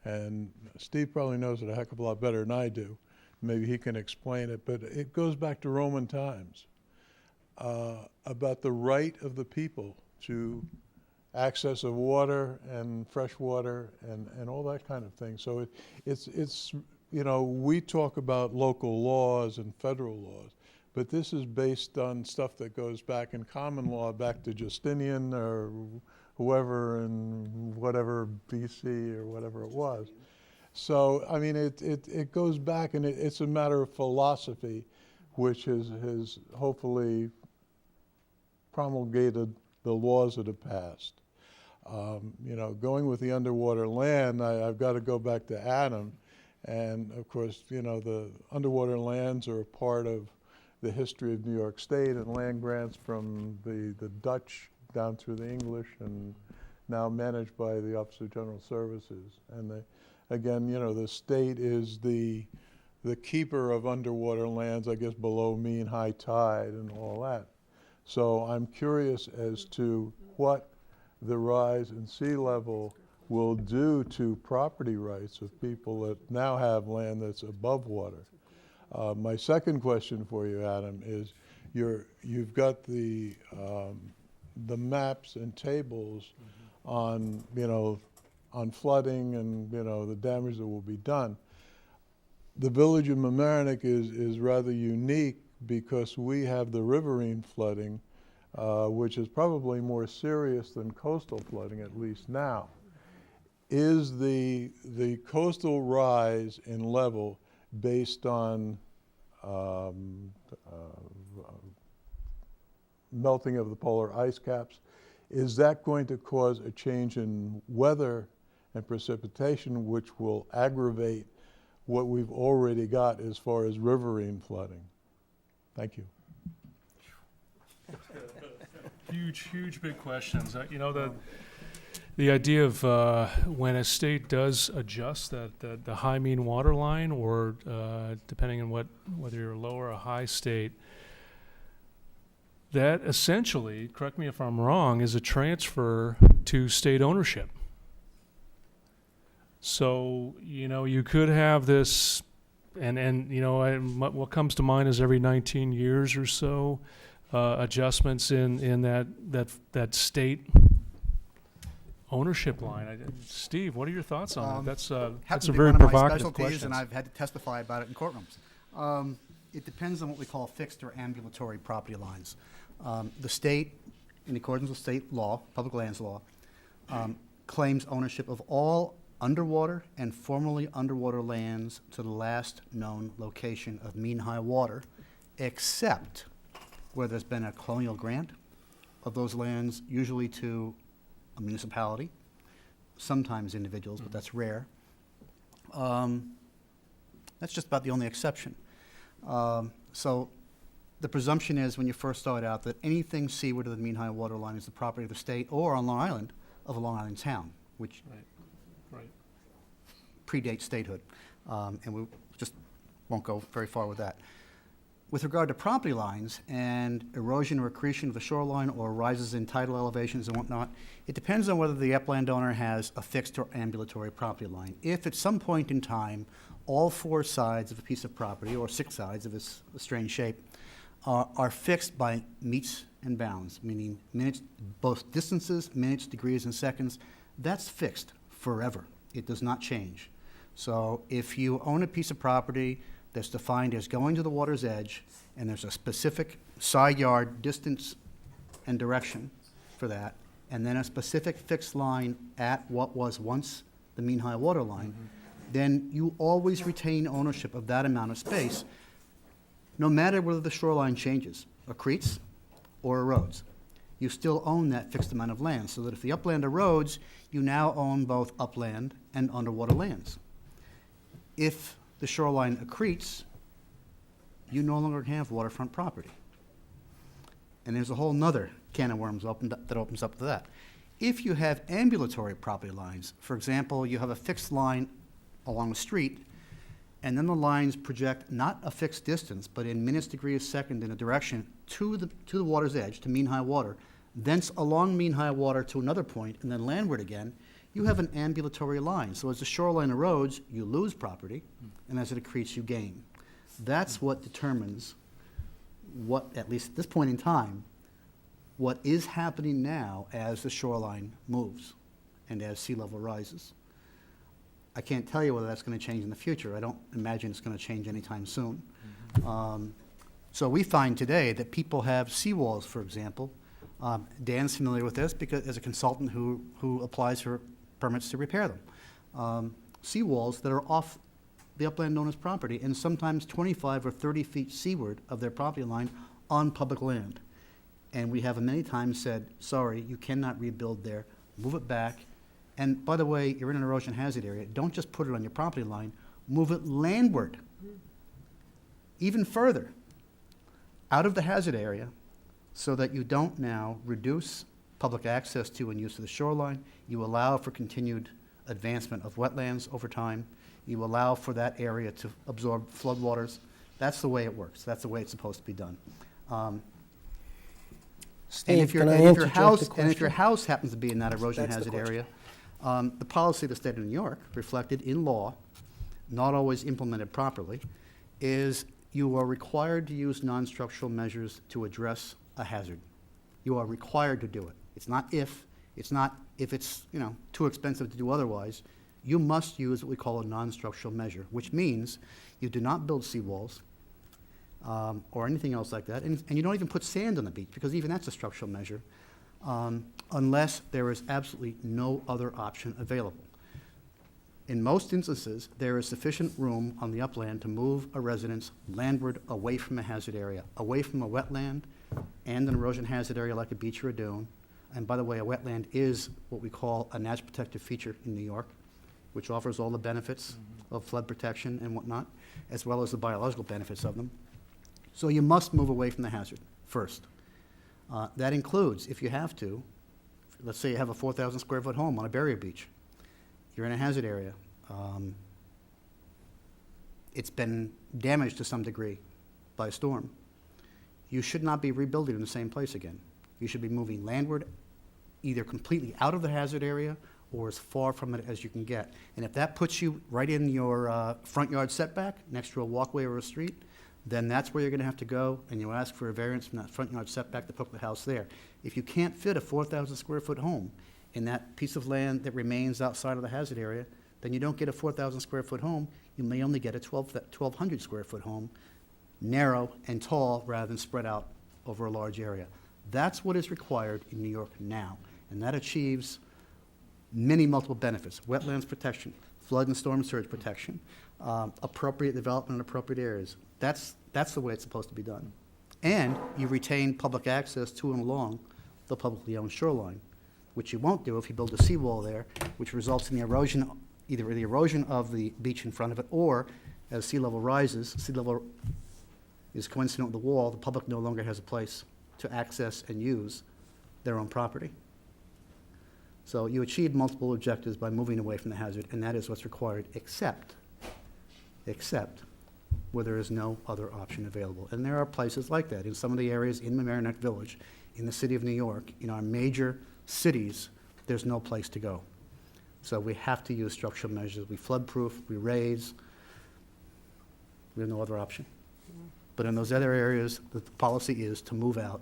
And Steve probably knows it a heck of a lot better than I do. Maybe he can explain it, but it goes back to Roman times about the right of the people to access of water and fresh water and all that kind of thing. So it's we talk about local laws and federal laws, but this is based on stuff that goes back in common law, back to Justinian or whoever in whatever BC or whatever it was. So, I mean, it goes back, and it's a matter of philosophy, which has hopefully promulgated the laws that have passed. Going with the underwater land, I've got to go back to Adam. And of course, the underwater lands are a part of the history of New York State, and land grants from the Dutch down through the English and now managed by the Office of General Services. And again, you know, the state is the keeper of underwater lands, I guess, below mean high tide and all that. So I'm curious as to what the rise in sea level will do to property rights of people that now have land that's above water. My second question for you, Adam, is you've got the maps and tables on, you know, on flooding and, you know, the damage that will be done. The village of Mamaroneck is rather unique because we have the riverine flooding, which is probably more serious than coastal flooding, at least now. Is the coastal rise in level based on melting of the polar ice caps? Is that going to cause a change in weather and precipitation which will aggravate what we've already got as far as riverine flooding? Thank you. Huge, big questions. You know, the idea of when a state does adjust the high mean water line, or depending on whether you're a low or a high state, that essentially, correct me if I'm wrong, is a transfer to state ownership. So, you know, you could have this, and you know, what comes to mind is every 19 years or so, adjustments in that state ownership line. Steve, what are your thoughts on that? That's a very provocative question. And I've had to testify about it in courtrooms. It depends on what we call fixed or ambulatory property lines. The state, in accordance with state law, public lands law, claims ownership of all underwater and formerly underwater lands to the last known location of mean high water, except where there's been a colonial grant of those lands, usually to a municipality, sometimes individuals, but that's rare. That's just about the only exception. So the presumption is, when you first start out, that anything seaward of the mean high water line is the property of the state, or on Long Island, of a Long Island town, which Right. predates statehood. And we just won't go very far with that. With regard to property lines and erosion or accretion of the shoreline or rises in tidal elevations and whatnot, it depends on whether the upland owner has a fixed or ambulatory property line. If at some point in time, all four sides of a piece of property, or six sides of its strange shape, are fixed by metes and bounds, meaning minutes, both distances, minutes, degrees, and seconds, that's fixed forever. It does not change. So if you own a piece of property that's defined as going to the water's edge, and there's a specific side yard distance and direction for that, and then a specific fixed line at what was once the mean high water line, then you always retain ownership of that amount of space, no matter whether the shoreline changes, accretes, or erodes. You still own that fixed amount of land, so that if the upland erodes, you now own both upland and underwater lands. If the shoreline accretes, you no longer have waterfront property. And there's a whole nother can of worms that opens up to that. If you have ambulatory property lines, for example, you have a fixed line along the street, and then the lines project not a fixed distance, but in minutes, degrees, second in a direction to the water's edge, to mean high water, thence along mean high water to another point, and then landward again, you have an ambulatory line. So as the shoreline erodes, you lose property, and as it accretes, you gain. That's what determines what, at least at this point in time, what is happening now as the shoreline moves and as sea level rises. I can't tell you whether that's going to change in the future. I don't imagine it's going to change anytime soon. So we find today that people have seawalls, for example. Dan's familiar with this because as a consultant who applies for permits to repair them. Seawalls that are off the upland owner's property and sometimes 25 or 30 feet seaward of their property line on public land. And we have many times said, sorry, you cannot rebuild there, move it back. And by the way, you're in an erosion hazard area. Don't just put it on your property line, move it landward. Even further, out of the hazard area, so that you don't now reduce public access to and use of the shoreline. You allow for continued advancement of wetlands over time. You allow for that area to absorb floodwaters. That's the way it works. That's the way it's supposed to be done. And Steve, if your can I and if your interject house a and if your question? house happens to be in that erosion That's the hazard question. area, the policy of the state of New York, reflected in law, not always implemented properly, is you are required to use non-structural measures to address a hazard. You are required to do it. It's not if it's, you know, too expensive to do otherwise. You must use what we call a non-structural measure, which means you do not build seawalls or anything else like that, and you don't even put sand on the beach, because even that's a structural measure, unless there is absolutely no other option available. In most instances, there is sufficient room on the upland to move a residence landward away from a hazard area, away from a wetland and an erosion hazard area like a beach or a dune. And by the way, a wetland is what we call a natural protective feature in New York, which offers all the benefits of flood protection and whatnot, as well as the biological benefits of them. So you must move away from the hazard first. That includes, if you have to, let's say you have a 4,000 square foot home on a barrier beach. You're in a hazard area. It's been damaged to some degree by a storm. You should not be rebuilding in the same place again. You should be moving landward, either completely out of the hazard area or as far from it as you can get. And if that puts you right in your front yard setback, next to a walkway or a street, then that's where you're gonna have to go, and you ask for a variance from that front yard setback to put the house there. If you can't fit a 4,000 square foot home in that piece of land that remains outside of the hazard area, then you don't get a 4,000 square foot home. You may only get a 1,200 square foot home, narrow and tall rather than spread out over a large area. That's what is required in New York now, and that achieves many multiple benefits: wetlands protection, flood and storm surge protection, appropriate development in appropriate areas. That's the way it's supposed to be done. And you retain public access to and along the publicly owned shoreline, which you won't do if you build a seawall there, which results in the erosion, either the erosion of the beach in front of it, or as sea level rises, sea level is coincident with the wall, the public no longer has a place to access and use their own property. So you achieve multiple objectives by moving away from the hazard, and that is what's required, except where there is no other option available. And there are places like that in some of the areas in Mamaroneck Village, in the city of New York, in our major cities, there's no place to go. So we have to use structural measures. We flood-proof, we raise. We have no other option. But in those other areas, the policy is to move out,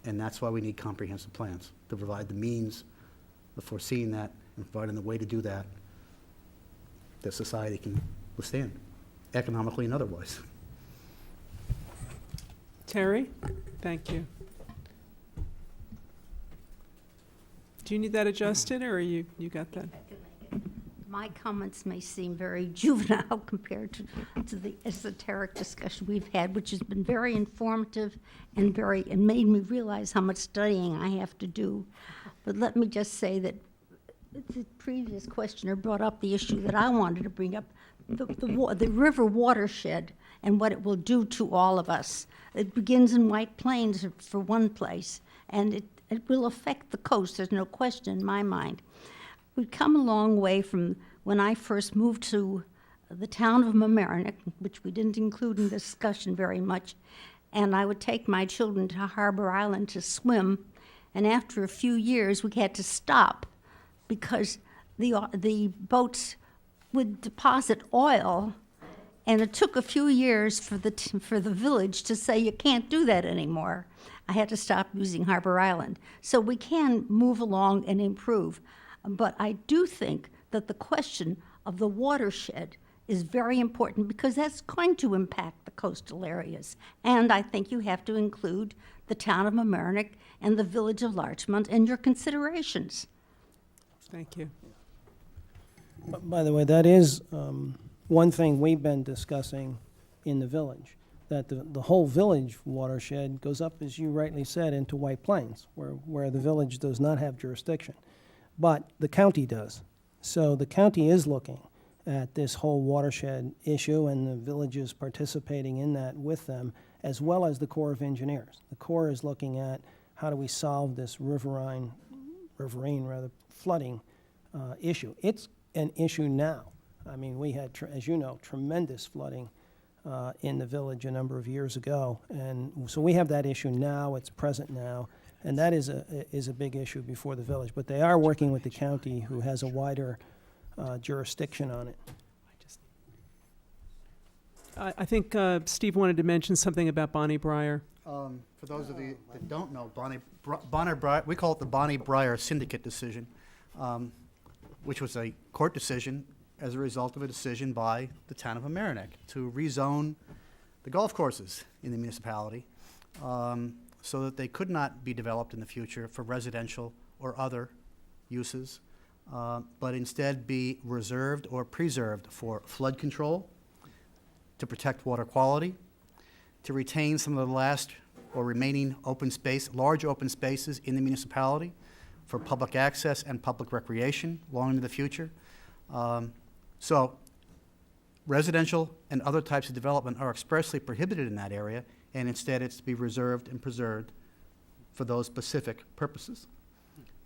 and that's why we need comprehensive plans, to provide the means of foreseeing that and providing the way to do that that society can withstand, economically and otherwise. Terry, thank you. Do you need that adjusted, or you got that? My comments may seem very juvenile compared to the esoteric discussion we've had, which has been very informative and made me realize how much studying I have to do. But let me just say that the previous questioner brought up the issue that I wanted to bring up, the river watershed and what it will do to all of us. It begins in White Plains for one place, and it will affect the coast, there's no question in my mind. We've come a long way from when I first moved to the town of Mamaroneck, which we didn't include in the discussion very much, and I would take my children to Harbor Island to swim, and after a few years we had to stop because the boats would deposit oil, and it took a few years for the village to say you can't do that anymore. I had to stop using Harbor Island. So we can move along and improve. But I do think that the question of the watershed is very important because that's going to impact the coastal areas. And I think you have to include the town of Mamaroneck and the village of Larchmont in your considerations. Thank you. By the way, that is one thing we've been discussing in the village, that the whole village watershed goes up, as you rightly said, into White Plains, where the village does not have jurisdiction. But the county does. So the county is looking at this whole watershed issue, and the village is participating in that with them, as well as the Corps of Engineers. The Corps is looking at how do we solve this riverine rain rather, flooding issue. It's an issue now. I mean, we had, as you know, tremendous flooding in the village a number of years ago. And so we have that issue now, it's present now, and that is a big issue before the village. But they are working with the county, who has a wider jurisdiction on it. I think Steve wanted to mention something about Bonnie Breyer. For those of you that don't know, Bonnie Breyer, we call it the Bonnie Breyer Syndicate decision, which was a court decision as a result of a decision by the town of Mamaroneck to rezone the golf courses in the municipality so that they could not be developed in the future for residential or other uses, but instead be reserved or preserved for flood control, to protect water quality, to retain some of the last or remaining open space, large open spaces in the municipality for public access and public recreation long into the future. So residential and other types of development are expressly prohibited in that area, and instead it's to be reserved and preserved for those specific purposes.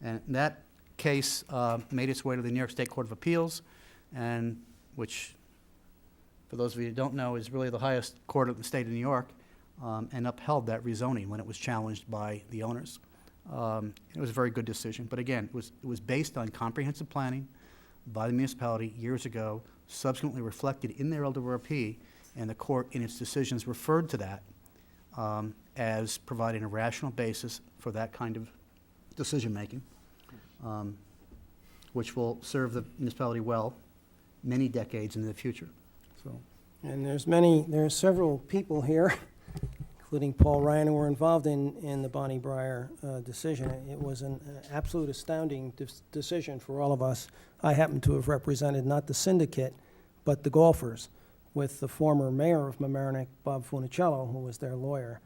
And that case made its way to the New York State Court of Appeals, and which, for those of you who don't know, is really the highest court of the state of New York, and upheld that rezoning when it was challenged by the owners. It was a very good decision, but again, it was based on comprehensive planning by the municipality years ago, subsequently reflected in their LWRP, and the court in its decisions referred to that as providing a rational basis for that kind of decision-making, which will serve the municipality well many decades into the future. So, And there's several people here, including Paul Ryan, who were involved in the Bonnie Breyer decision. It was an absolute astounding decision for all of us. I happen to have represented not the syndicate, but the golfers, with the former mayor of Mamaroneck, Bob Funicello, who was their lawyer.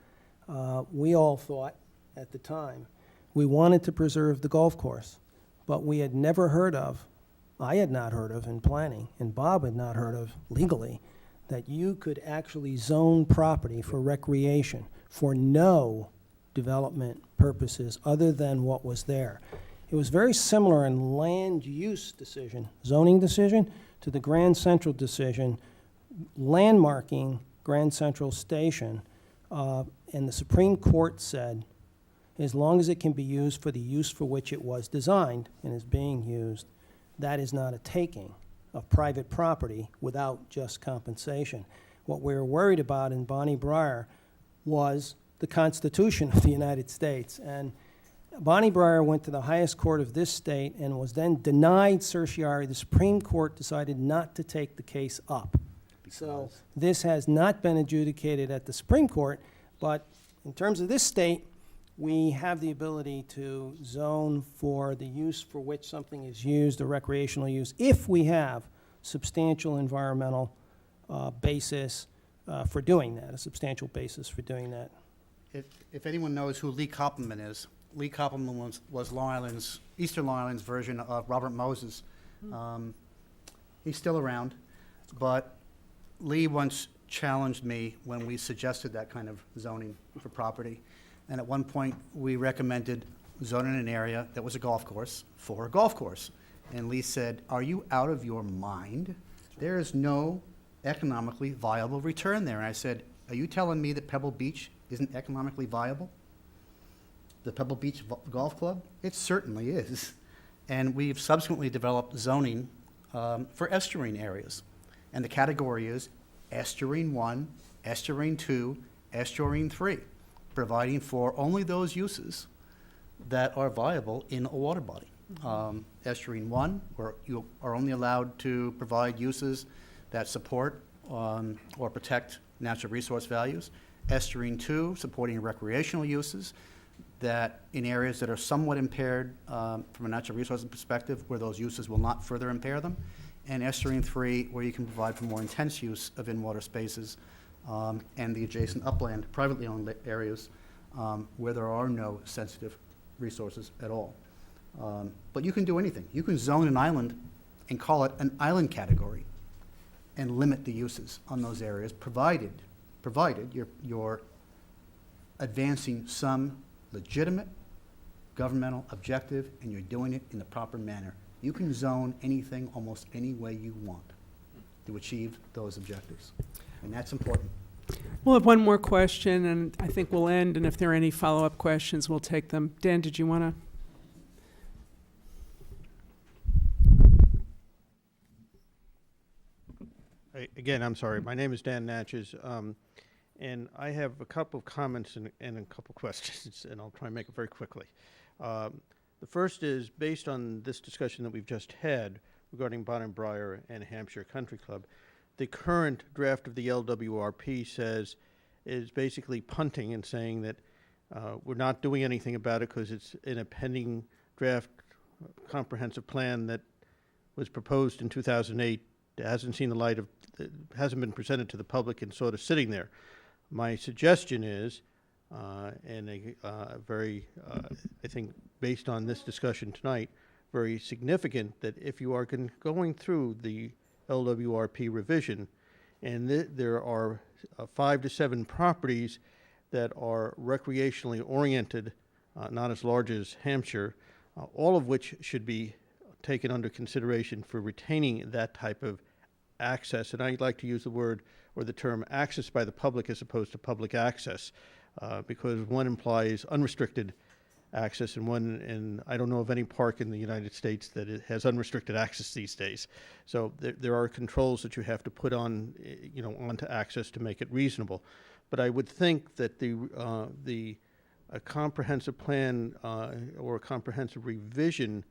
We all thought at the time we wanted to preserve the golf course, but we had never heard of, I had not heard of in planning, and Bob had not heard of legally, that you could actually zone property for recreation for no development purposes other than what was there. It was very similar in land use decision, zoning decision, to the Grand Central decision, landmarking Grand Central Station, and the Supreme Court said, as long as it can be used for the use for which it was designed and is being used, that is not a taking of private property without just compensation. What we were worried about in Bonnie Breyer was the Constitution of the United States. And Bonnie Breyer went to the highest court of this state and was then denied certiorari. The Supreme Court decided not to take the case up. So this has not been adjudicated at the Supreme Court, but in terms of this state, we have the ability to zone for the use for which something is used, a recreational use, if we have substantial environmental basis for doing that, a substantial basis for doing that. if anyone knows who Lee Koppelman is, Lee Koppelman was Long Island's, Eastern Long Island's version of Robert Moses. He's still around, but Lee once challenged me when we suggested that kind of zoning for property. And at one point, we recommended zoning an area that was a golf course for a golf course. And Lee said, "Are you out of your mind? There is no economically viable return there." And I said, "Are you telling me that Pebble Beach isn't economically viable? The Pebble Beach Golf Club? It certainly is." And we've subsequently developed zoning for estuarine areas. And the category is estuarine 1, estuarine 2, estuarine 3, providing for only those uses that are viable in a water body. Estuarine 1, where you are only allowed to provide uses that support or protect natural resource values. Estuarine 2, supporting recreational uses that in areas that are somewhat impaired from a natural resources perspective, where those uses will not further impair them. And estuarine 3, where you can provide for more intense use of in-water spaces and the adjacent upland, privately owned areas where there are no sensitive resources at all. But you can do anything. You can zone an island and call it an island category and limit the uses on those areas, provided you're advancing some legitimate governmental objective, and you're doing it in the proper manner. You can zone anything almost any way you want to achieve those objectives, and that's important. We'll have one more question, and I think we'll end, and if there are any follow-up questions, we'll take them. Dan, did you want to? Again, I'm sorry. My name is Dan Natchez, and I have a couple of comments and a couple of questions, and I'll try and make it very quickly. The first is, based on this discussion that we've just had regarding Bonnet Briar and Hampshire Country Club, the current draft of the LWRP is basically punting and saying that we're not doing anything about it because it's in a pending draft comprehensive plan that was proposed in 2008. It hasn't seen the light of, it hasn't been presented to the public and sort of sitting there. My suggestion is, and I think based on this discussion tonight, very significant, that if you are going through the LWRP revision, and there are 5 to 7 properties that are recreationally oriented, not as large as Hampshire, all of which should be taken under consideration for retaining that type of access. And I'd like to use the word or the term access by the public as opposed to public access, because one implies unrestricted access, and I don't know of any park in the United States that it has unrestricted access these days. So there are controls that you have to put on, onto access to make it reasonable. But I would think that a comprehensive plan or a comprehensive revision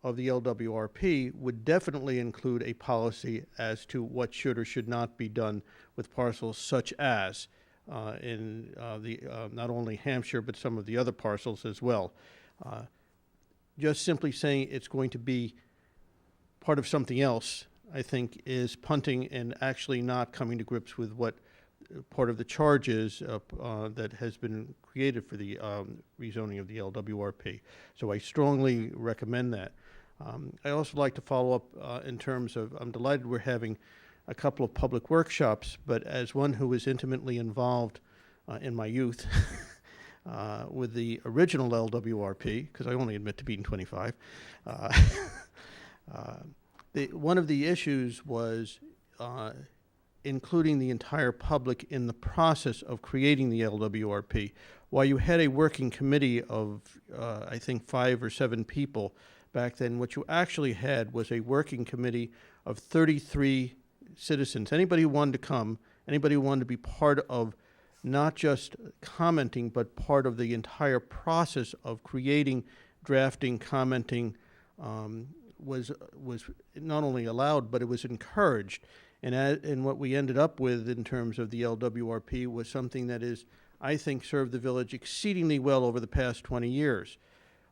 of the LWRP would definitely include a policy as to what should or should not be done with parcels such as in not only Hampshire, but some of the other parcels as well. Just simply saying it's going to be part of something else, I think, is punting and actually not coming to grips with what part of the charge is that has been created for the rezoning of the LWRP. So I strongly recommend that. I also like to follow up in terms of, I'm delighted we're having a couple of public workshops, but as one who was intimately involved in my youth with the original LWRP, because I only admit to being 25, one of the issues was including the entire public in the process of creating the LWRP. While you had a working committee of, I think, 5 or 7 people back then, what you actually had was a working committee of 33 citizens. Anybody who wanted to come, anybody who wanted to be part of not just commenting, but part of the entire process of creating, drafting, commenting, was not only allowed, but it was encouraged. And what we ended up with in terms of the LWRP was something that is, I think, served the village exceedingly well over the past 20 years.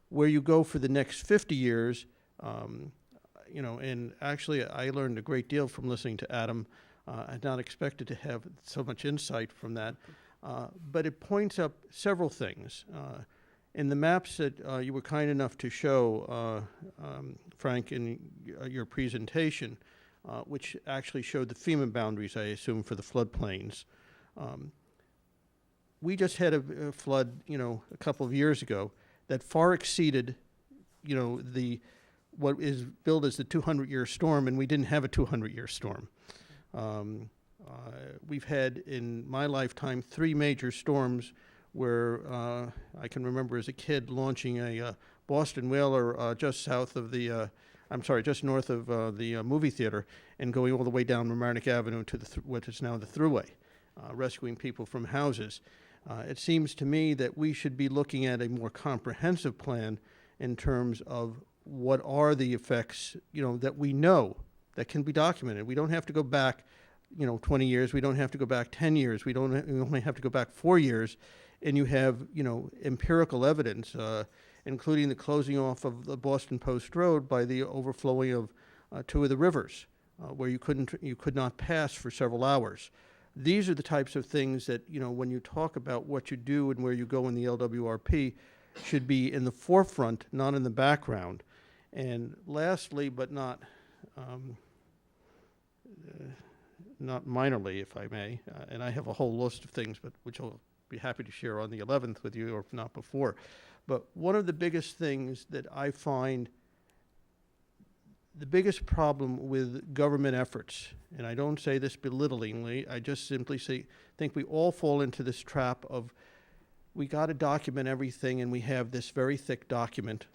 Where you go for the next 50 years, and actually I learned a great deal from listening to Adam. I had not expected to have so much insight from that. But it points up several things. In the maps that you were kind enough to show, Frank, in your presentation, which actually showed the FEMA boundaries, I assume, for the floodplains. We just had a flood, a couple of years ago that far exceeded, what is billed as the 200-year storm, and we didn't have a 200-year storm. We've had, in my lifetime, 3 major storms where I can remember as a kid launching a Boston whaler just north of the movie theater and going all the way down Mamaroneck Avenue to what is now the Thruway, rescuing people from houses. It seems to me that we should be looking at a more comprehensive plan in terms of what are the effects, that we know, that can be documented. We don't have to go back, 20 years. We don't have to go back 10 years. We only have to go back 4 years. And you have, empirical evidence, including the closing off of the Boston Post Road by the overflowing of 2 of the rivers, where you could not pass for several hours. These are the types of things that, when you talk about what you do and where you go in the LWRP, should be in the forefront, not in the background. And lastly, but not minorly, if I may, and I have a whole list of things, but which I'll be happy to share on the 11th with you, or if not before. But one of the biggest things that I find the biggest problem with government efforts, and I don't say this belittlingly, I just simply think we all fall into this trap of we got to document everything, and we have this very thick document,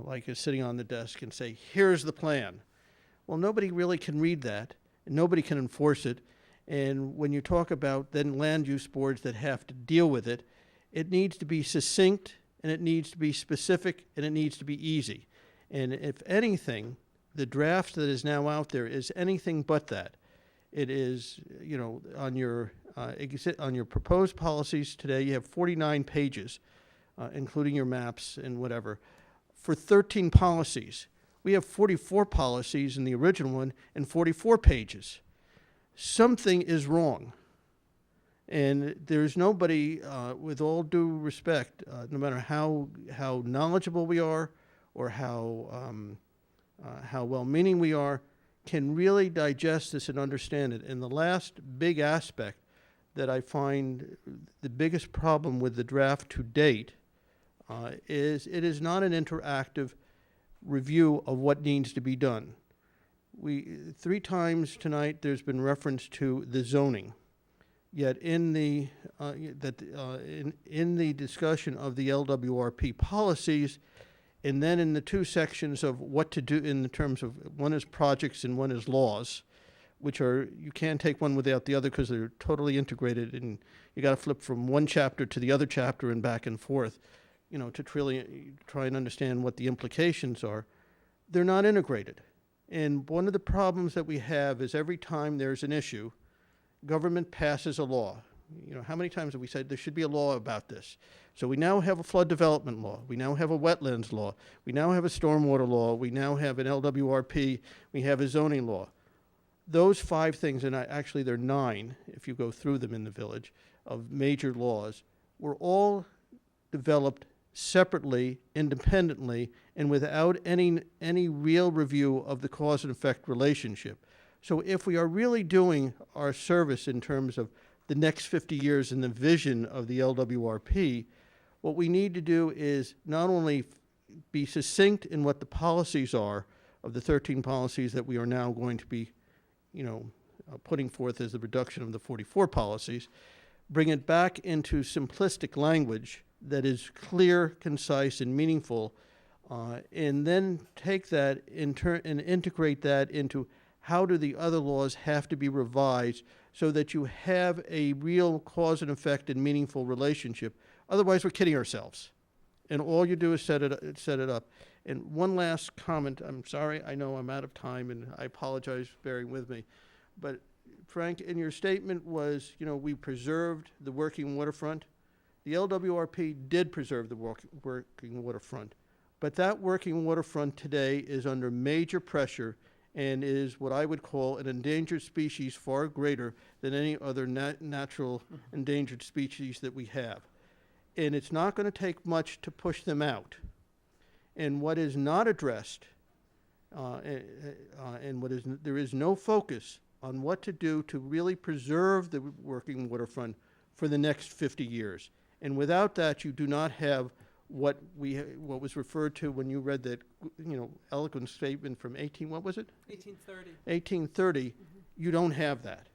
like is sitting on the desk, and say, here's the plan. Well, nobody really can read that, and nobody can enforce it. And when you talk about then land use boards that have to deal with it, it needs to be succinct, and it needs to be specific, and it needs to be easy. And if anything, the draft that is now out there is anything but that. It is, you know, on your proposed policies today, you have 49 pages, including your maps and whatever, for 13 policies. We have 44 policies in the original one and 44 pages. Something is wrong. And there's nobody, with all due respect, no matter how knowledgeable we are or how well-meaning we are, can really digest this and understand it. And the last big aspect that I find the biggest problem with the draft to date is it is not an interactive review of what needs to be done. 3 times tonight there's been reference to the zoning. Yet in the in the discussion of the LWRP policies, and then in the 2 sections of what to do in the terms of one is projects and one is laws, which are, you can't take one without the other because they're totally integrated, and you got to flip from one chapter to the other chapter and back and forth, you know, to try and understand what the implications are. They're not integrated. And one of the problems that we have is every time there's an issue, government passes a law. You know, how many times have we said there should be a law about this? So we now have a flood development law. We now have a wetlands law. We now have a stormwater law. We now have an LWRP. We have a zoning law. Those 5 things, and actually there are 9, if you go through them in the village, of major laws, were all developed separately, independently, and without any real review of the cause and effect relationship. So if we are really doing our service in terms of the next 50 years and the vision of the LWRP, what we need to do is not only be succinct in what the policies are of the 13 policies that we are now going to be, you know, putting forth as the reduction of the 44 policies, bring it back into simplistic language that is clear, concise, and meaningful, and then take that and integrate that into how do the other laws have to be revised so that you have a real cause and effect and meaningful relationship. Otherwise, we're kidding ourselves. And all you do is set it up. And one last comment. I'm sorry, I know I'm out of time, and I apologize for bearing with me. But Frank, in your statement was, you know, we preserved the working waterfront. The LWRP did preserve the working waterfront. But that working waterfront today is under major pressure and is what I would call an endangered species far greater than any other natural endangered species that we have. And it's not going to take much to push them out. And what is not addressed, and there is no focus on what to do to really preserve the working waterfront for the next 50 years. And without that, you do not have what was referred to when you read that, you know, eloquent statement from 1830. You don't have that.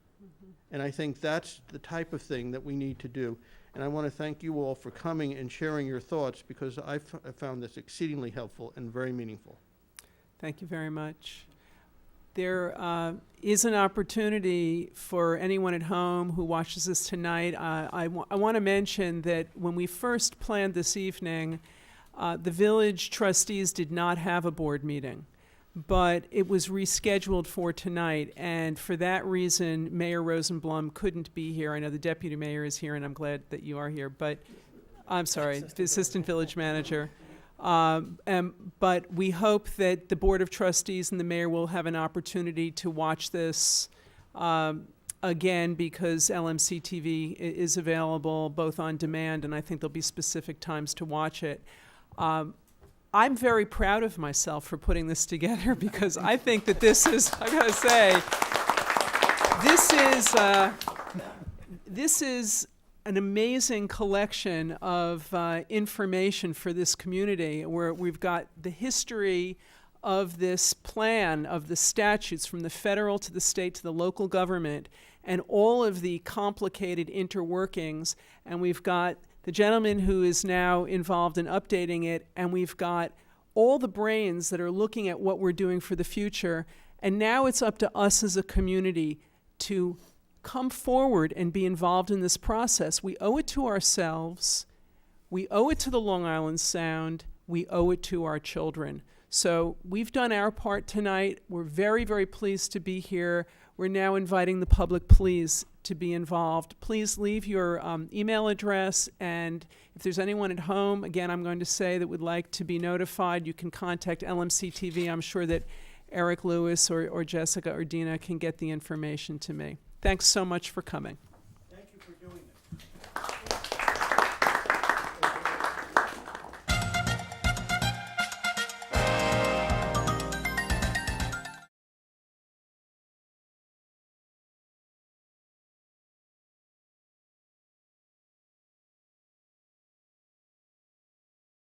And I think that's the type of thing that we need to do. And I want to thank you all for coming and sharing your thoughts, because I found this exceedingly helpful and very meaningful. Thank you very much. There is an opportunity for anyone at home who watches this tonight. I want to mention that when we first planned this evening, the village trustees did not have a board meeting, but it was rescheduled for tonight, and for that reason, Mayor Rosenblum couldn't be here. I know the deputy mayor is here, and I'm glad that you are here, but I'm sorry, the assistant village manager. But we hope that the Board of Trustees and the mayor will have an opportunity to watch this again, because LMC-TV is available both on demand, and I think there'll be specific times to watch it. I'm very proud of myself for putting this together, because I think that this is, I gotta say, this is an amazing collection of information for this community, where we've got the history of this plan, of the statutes from the federal to the state to the local government, and all of the complicated interworkings. And we've got the gentleman who is now involved in updating it, and we've got all the brains that are looking at what we're doing for the future. And now it's up to us as a community to come forward and be involved in this process. We owe it to ourselves, we owe it to the Long Island Sound, we owe it to our children. So we've done our part tonight. We're very, very pleased to be here. We're now inviting the public, please, to be involved. Please leave your email address, and if there's anyone at home, again, I'm going to say that would like to be notified, you can contact LMC-TV. I'm sure that Eric Lewis or Jessica or Dina can get the information to me. Thanks so much for coming.